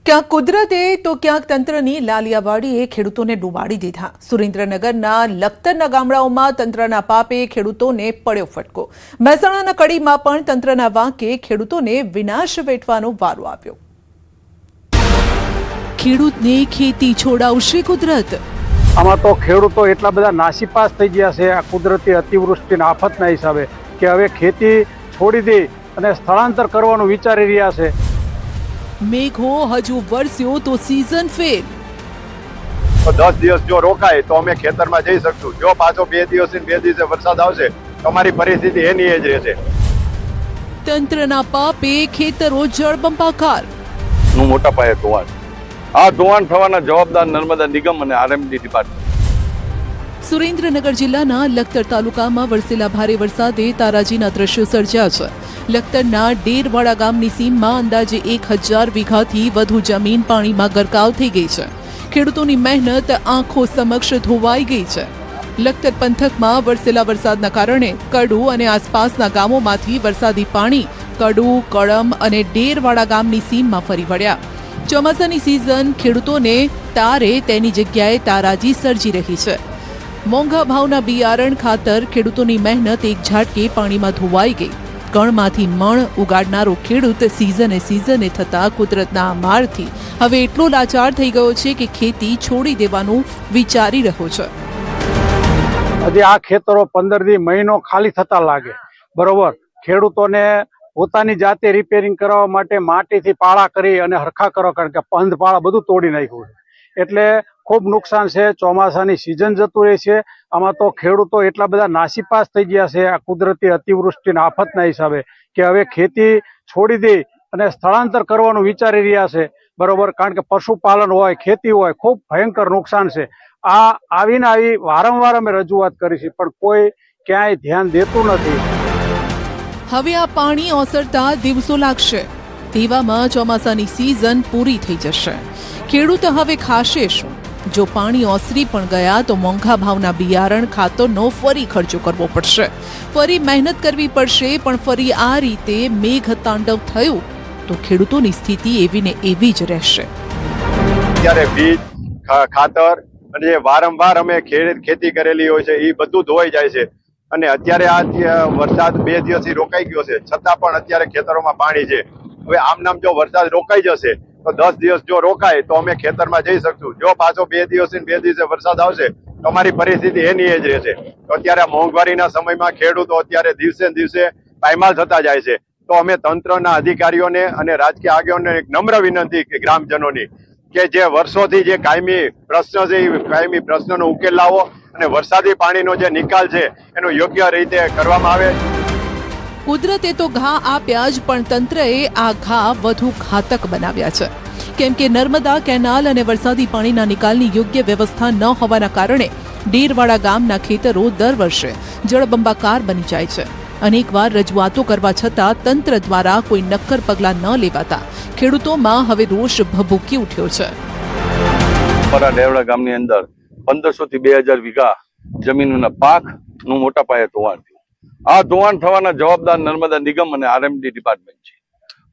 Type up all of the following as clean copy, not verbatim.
ક્યાંક કુદરતે તો ક્યાંક તંત્રની લાલિયાવાડીએ ખેડૂતોને ડૂબાડી દીધા। સુરેન્દ્રનગરના લખતરના ગામડાઓમાં તંત્રના પાપે ખેડૂતોને પડ્યો ફટકો। મહેસાણાના કડીમાં પણ તંત્રના વાંકે ખેડૂતોને વિનાશ વેઠવાનો વારો આવ્યો। ખેડૂતને ખેતી છોડાવશે કુદરત। આમાં તો ખેડૂતો એટલા બધા નાસીપાસ થઈ ગયા છે આ કુદરતી અતિવૃષ્ટિના આફતના હિસાબે કે હવે ખેતી છોડી દે અને સ્થળાંતર કરવાનું વિચારી રહ્યા છે। મેઘો હજુ વરસ્યો તો સીઝન ફેલ। 10 દિવસ જો રોકાય તો અમે ખેતરમાં જઈ શકશું। જો પાછો 2 દિવસ ને 2 દિવસે વરસાદ આવશે તો અમારી પરિસ્થિતિ એની એ જ રહેશે। તંત્રના પાપે ખેતરો જળબંબાકાર। નું મોટા પાયે ધોવાણ। આ ધોવાણ થવાના જવાબદાર નર્મદા નિગમ અને આરએમડી ડિપાર્ટમેન્ટ। સુરેન્દ્રનગર જિલ્લાના લખતર તાલુકામાં વરસેલા ભારે વરસાદે તારાજીના દ્રશ્યો સર્જ્યા છે। લખતરના ડેરવાડા ગામની સીમમાં અંદાજે 1000 વીઘાથી વધુ જમીન પાણીમાં ગરકાવ થઈ ગઈ છે। ખેડૂતોની મહેનત આંખો સમક્ષ ધોવાઈ ગઈ છે। લખતર પંથકમાં વરસેલા વરસાદના કારણે કડુ અને આસપાસના ગામોમાંથી વરસાદી પાણી કડુ, કળમ અને ડેરવાડા ગામની સીમમાં ફરી વળ્યા। ચોમાસાની સિઝન ખેડૂતોને તારે તેની જગ્યાએ તારાજી સર્જી રહી છે। મોંઘા ભાવના બિયારણ ખાતર ખેડૂતોની મહેનત એક ઝાટકે પાણીમાં ધોવાઈ ગઈ। કણમાંથી મણ ઉગાડનારો ખેડૂત સિઝને થતા કુદરતના મારથી હવે એટલો લાચાર થઈ ગયો છે કે ખેતી છોડી દેવાનું વિચારી રહ્યો છે। હજી આ ખેતરો 15 દી મહિનો ખાલી થતા લાગે બરોબર। ખેડૂતોને પોતાની જાતે રિપેરિંગ કરવા માટે માટીથી પાળા કરી અને હરખા કરો, કારણ કે પંધ પાળા બધું તોડી નાખ્યું છે એટલે ખૂબ નુકસાન છે। ચોમાસાની સિઝન જતું રહે છે। આમાં તો ખેડૂતો એટલા બધા નાસીપાસ થઈ ગયા છે આ કુદરતી અતિવૃષ્ટિના આફતના હિસાબે કે હવે ખેતી છોડી દે અને સ્થળાંતર કરવાનું વિચારી રહ્યા છે બરોબર। કારણ કે પશુપાલન હોય, ખેતી હોય, ખૂબ ભયંકર નુકસાન છે। આવી વારંવાર અમે રજૂઆત કરી છે પણ કોઈ ક્યાંય ધ્યાન દેતું નથી। હવે આ પાણી ઓસરતા દિવસો લાગશે। તેવામાં ચોમાસાની સિઝન પૂરી થઈ જશે। ખેડૂત હવે ખાશે શું? જો પાણી ઓસરી પણ ગયા તો મોંઘા ભાવના બિયારણ ખાતરનો ફરી ખર્ચો કરવો પડશે, ફરી મહેનત કરવી પડશે। પણ ફરી આ રીતે મેઘ તાંડવ થયું તો ખેડૂતોની સ્થિતિ એવી ને એવી જ રહેશે। ત્યારે બીજ, ખાતર અને જે વારંવાર અમે ખેતી કરેલી હોય છે એ બધું ધોવાઈ જાય છે। અને અત્યારે આ વરસાદ 2 દિવસથી રોકાઈ ગયો છે છતાં પણ અત્યારે ખેતરોમાં પાણી છે। હવે આમ નામ જો વરસાદ રોકાઈ જશે તો 10 દિવસ જો રોકાય તો અમે ખેતરમાં જઈ શકશું। જો પાછો 2 દિવસ ને 2 દિવસે વરસાદ આવશે તો અમારી પરિસ્થિતિ એની એ જ રહેશે। તો અત્યારે મોંઘવારીના સમયમાં ખેડૂતો અત્યારે દિવસે ને દિવસે પાયમાલ થતા જાય છે। તો અમે તંત્રના અધિકારીઓને અને રાજકીય આગેવાનોને એક નમ્ર વિનંતી કે ગ્રામજનોની કે જે વર્ષોથી જે કાયમી પ્રશ્ન છે એ કાયમી પ્રશ્નનો ઉકેલ લાવો અને વરસાદી પાણીનો જે નિકાલ છે એનો યોગ્ય રીતે કરવામાં આવે। કુદરતે તો ઘા આપ્યા જ પણ તંત્રએ આ ઘા વધુ ઘાતક બનાવ્યા છે, કેમ કે નર્મદા કેનાલ અને વરસાદી પાણીના નિકાલની યોગ્ય વ્યવસ્થા ન હોવાના કારણે ડેરવાડા ગામના ખેતરો દર વર્ષે જળબંબાકાર બની જાય છે। અનેકવાર રજૂઆતો કરવા છતાં તંત્ર દ્વારા કોઈ નક્કર પગલાં ન લેવાતા ખેડૂતોમાં હવે રોષ ભભૂકી ઉઠ્યો છે। ડેરવાડા ગામની અંદર 1500 થી 2000 વીઘા જમીનના પાકનું મોટા પાયે ધોવાણ થયું। આ ધોવાણ થવાના જવાબદાર નર્મદા નિગમ અને આરએમડી ડિપાર્ટમેન્ટ છે।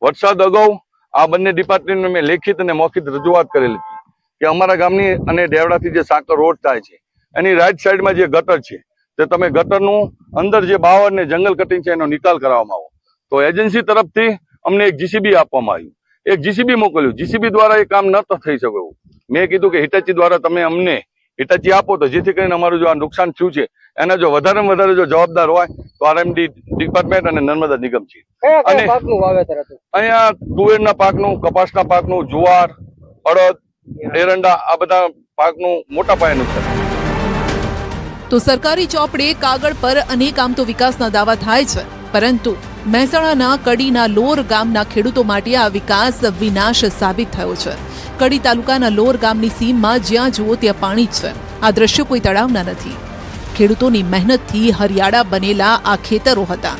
વરસાદ અગાઉ આ બંને ડિપાર્ટમેન્ટને મેં લેખિત અને મૌખિક રજૂઆત કરેલી હતી કે અમારા ગામની અને ડેવડાથી જે સાંકર રોડ થાય છે એની રાઈટ સાઈડમાં જે ગટર છે તે તમે ગટરનું અંદર જે બાવળ ને જંગલ કટિંગ છે એનો નિકાલ કરાવવામાં આવો। તો એજન્સી તરફથી અમને એક જીસીબી આપવામાં આવ્યું, એક જીસીબી મોકલ્યું। જીસીબી દ્વારા એ કામ ન થઈ શક્યું। મેં કીધું કે હિટાચી દ્વારા તમે અમને હિટાચી આપો તો જેથી કરીને અમારું જો આ નુકસાન થયું છે એના જો વધારેમાં વધારે જો જવાબદાર હોય તો આરએમડી ડિપાર્ટમેન્ટ અને નર્મદા નિગમ છે। અને અહીંયા તુવેરના પાકનું, કપાસના પાકનું, જુવાર, અડદ, એરંડા આ બધા પાકનું મોટા પાયે નુકસાન। તો સરકારી ચોપડે કાગળ પર અનેક આમ તો વિકાસના દાવા થાય છે, પરંતુ મહેસાણાના કડીના લોર ગામના ખેડૂતો માટે આ વિકાસ વિનાશ સાબિત થયો છે। કડી તાલુકાના લોર ગામની સીમમાં જ્યાં જુઓ ત્યાં પાણી જ છે। આ દ્રશ્યો કોઈ તળાવના નથી। ખેડૂતોની મહેનતથી હરિયાળા બનેલા આ ખેતરો હતા।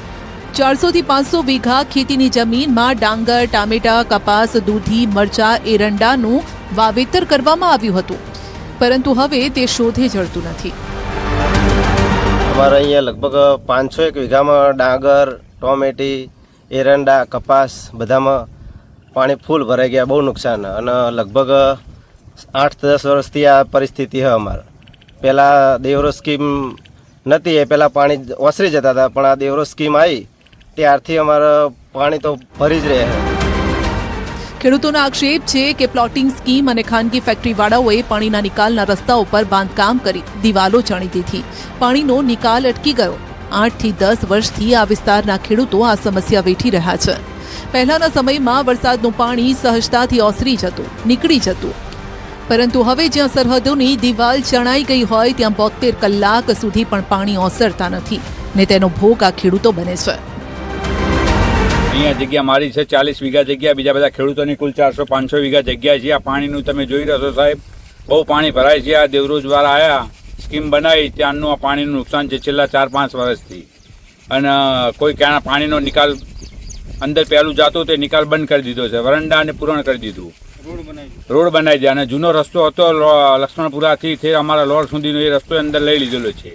400 થી 500 વીઘા ખેતીની જમીનમાં ડાંગર, ટામેટા, કપાસ, દૂધી, મરચા, એરંડાનું વાવેતર કરવામાં આવ્યું હતું, પરંતુ હવે તે શોધે જળતું નથી। અમારે અહીંયા લગભગ 501 વીઘામાં ડાંગર, ટોમેટી, એરંડા, કપાસ બધામાં પાણી ફૂલ ભરાઈ ગયા, બહુ નુકસાન. અને લગભગ 8-10 વર્ષથી આ પરિસ્થિતિ છે અમારે. પહેલાં દેવરો સ્કીમ નથી, એ પહેલાં પાણી ઓસરી જતા હતા, પણ આ દેવરો સ્કીમ આવી ત્યારથી અમારે પાણી તો ભરી જ રહે છે. ખેડૂતોનો આક્ષેપ છે કે પ્લોટિંગ સ્કીમ અને ખાનગી ફેક્ટરીવાળાઓએ પાણીના નિકાલના રસ્તાઓ પર બાંધકામ કરી દિવાલો ચણી દીધી. પાણીનો નિકાલ અટકી ગયો. 8 થી 10 વર્ષથી આ વિસ્તારના ખેડૂતો આ સમસ્યા વેઠી રહ્યા છે. પહેલાના સમયમાં વરસાદનું પાણી સહજતાથી ઓસરી જતું, નીકળી જતું, પરંતુ હવે જ્યાં સરહદોની દિવાલ ચણાઈ ગઈ હોય ત્યાં 72 કલાક સુધી પણ પાણી ઓસરતા નથી ને તેનો ભોગ આ ખેડૂતો બને છે. અહીંયા જગ્યા મારી છે 40 વીઘા જગ્યા, બીજા બધા ખેડૂતોની કુલ 400-500 વીઘા જગ્યા છે. આ પાણીનું તમે જોઈ રહ્યો છો સાહેબ, બહુ પાણી ભરાય છે. આ દેવરોજવાળા આવ્યા, સ્કીમ બનાવી, ત્યાંનું આ પાણીનું નુકસાન છે છેલ્લા 4-5 વર્ષથી. અને કોઈ ક્યાં પાણીનો નિકાલ અંદર પહેલું જતું તે નિકાલ બંધ કરી દીધો છે, વરંડાને પૂરણ કરી દીધું, રોડ બનાવી દે. અને જૂનો રસ્તો હતો લક્ષ્મણપુરાથી તે અમારા લોડ સુધીનો એ રસ્તો અંદર લઈ લીધેલો છે.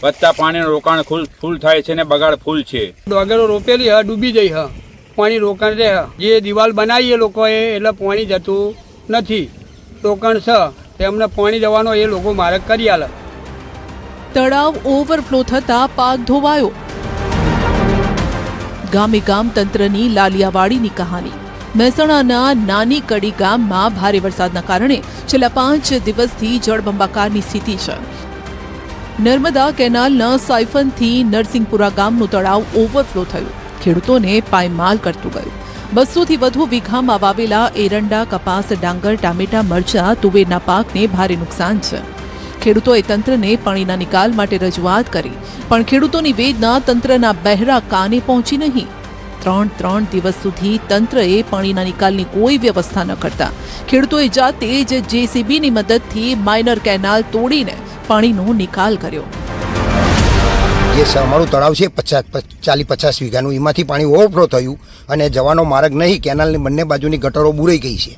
વધતા પાણીનું રોકાણ ફૂલ થાય છે ને બગાડ ફૂલ છે. ડોગરો રોપેલી હ ડૂબી જઈ હ, પાણી રોકાણ રહે. જે દિવાલ બનાવી એ લોકોએ એટલે પાણી જતું નથી, રોકાણ છે તેમને પાણી જવાનો એ લોકો માર્ગ કરી આલે. તળાવ ઓવરફ્લો થતા પાક ધોવાયો. ગામે ગામ તંત્રની લાલિયાવાડીની કહાની. મહેસાણાના નાની કડી ગામમાં ભારે વરસાદના કારણે છેલ્લા 5 દિવસથી જળબંબાકારની સ્થિતિ છે. નર્મદા કેનાલના સાયફનથી નરસિંહપુરા ગામનું તળાવ ઓવરફ્લો થયું. ખેડૂતોને પાયમાલ કરતું ગયું. 200 થી વધુ વીઘામાં વાવેલા એરંડા, કપાસ, ડાંગર, ટામેટા, મરચા, તુવેરના પાકને ભારે નુકસાન છે. ખેડૂતોએ તંત્રને પાણીના નિકાલ માટે રજૂઆત કરી, પણ ખેડૂતોની વેદના તંત્રના બહેરા કાને પહોંચી નહીં. 3 દિવસ સુધી તંત્રએ પાણીના નિકાલની કોઈ વ્યવસ્થા ન કરતા ખેડૂતોએ જાતે જ જેસીબીની મદદથી માઇનર કેનાલ તોડીને પાણીનો નિકાલ કર્યો. જે અમારું તળાવ છે 40-50 વીઘાનું, એમાંથી પાણી ઓવરફ્લો થયું અને જવાનો માર્ગ નહીં. કેનાલની બંને બાજુની ગટરો બુરાઈ ગઈ છે,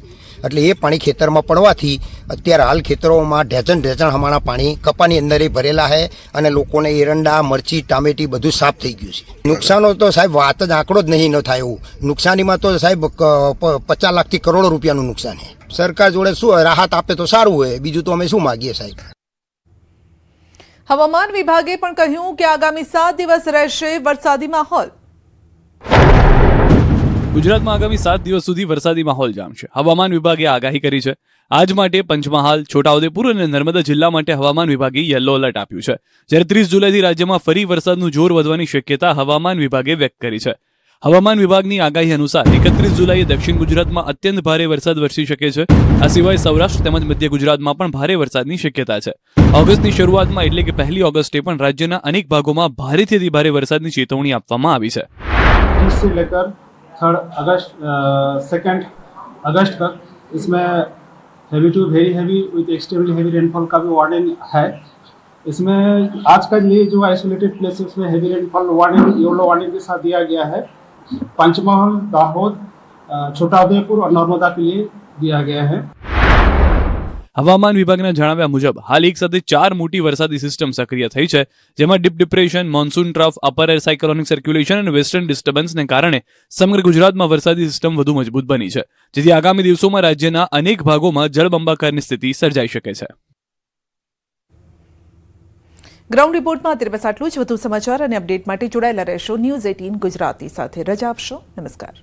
એટલે એ પાણી ખેતરમાં પડવાથી અત્યારે હાલ ખેતરોમાં ઢેચણ અમારા પાણી કપાની અંદર ભરેલા છે અને લોકોને એરંડા, મરચી, ટામેટી બધું સાફ થઈ ગયું છે. નુકસાનો તો સાહેબ વાત જ આંકડો જ નહીં ન થાય એવું. નુકસાનીમાં તો સાહેબ 50 લાખથી કરોડો રૂપિયાનું નુકસાન છે. સરકાર જોડે શું રાહત આપે તો સારું હોય, બીજું તો અમે શું માગીએ સાહેબ. હવામાન વિભાગે પણ કહ્યું કે આગામી 7 દિવસ રહેશે વરસાદી માહોલ. ગુજરાતમાં આગામી 7 દિવસ સુધી વરસાદી માહોલ જામશે. હવામાન વિભાગે આગાહી કરી છે. આજ માટે પંચમહાલ, છોટાઉદેપુર અને નર્મદા જિલ્લા માટે હવામાન વિભાગે યલો એલર્ટ આપ્યું છે. જ્યારે 30 જુલાઈથી રાજ્યમાં ફરી વરસાદનું જોર વધવાની શક્યતા હવામાન વિભાગે વ્યક્ત કરી છે. હવામાન વિભાગની આગાહી અનુસાર 31 જુલાઈએ દક્ષિણ ગુજરાતમાં અત્યંત ભારે વરસાદ વરસી શકે છે. આ સિવાય સૌરાષ્ટ્ર તેમજ મધ્ય ગુજરાતમાં પણ ભારે વરસાદની શક્યતા છે. ઓગસ્ટની શરૂઆતમાં એટલે કે 1 ઓગસ્ટે પણ રાજ્યના અનેક ભાગોમાં ભારેથી અતિ ભારે વરસાદની ચેતવણી આપવામાં આવી છે. 3rd अगस्त 2nd अगस्त तक इसमें heavy to very heavy with extremely heavy rainfall का भी वार्निंग है. इसमें आज का लिए जो आइसोलेटेड प्लेसेस में heavy rainfall warning yellow warning के साथ दिया गया है. पंचमहल, दाहोद, छोटाउदेपुर और नर्मदा के लिए दिया गया है. હવામાન વિભાગના જણાવ્યા મુજબ હાલ એક સાથે 4 મોટી વરસાદી સિસ્ટમ સક્રિય થઈ છે, જેમાં deep depression, monsoon trough, upper air cyclonic circulation અને વેસ્ટર્ન ડિસ્ટર્બન્સને કારણે સમગ્ર ગુજરાતમાં વરસાદી સિસ્ટમ વધુ મજબૂત બની છે, જેથી આગામી દિવસોમાં રાજ્યના અનેક ભાગોમાં જળબંબાકારની સ્થિતિ સર્જાઈ શકે છે. ગ્રાઉન્ડ રિપોર્ટમાં અત્યારે બસ આટલું જ. વધુ સમાચાર અને અપડેટ માટે જોડાયેલા રહેશો ન્યૂઝ 18 ગુજરાતી સાથે. રજા આપશો. નમસ્કાર.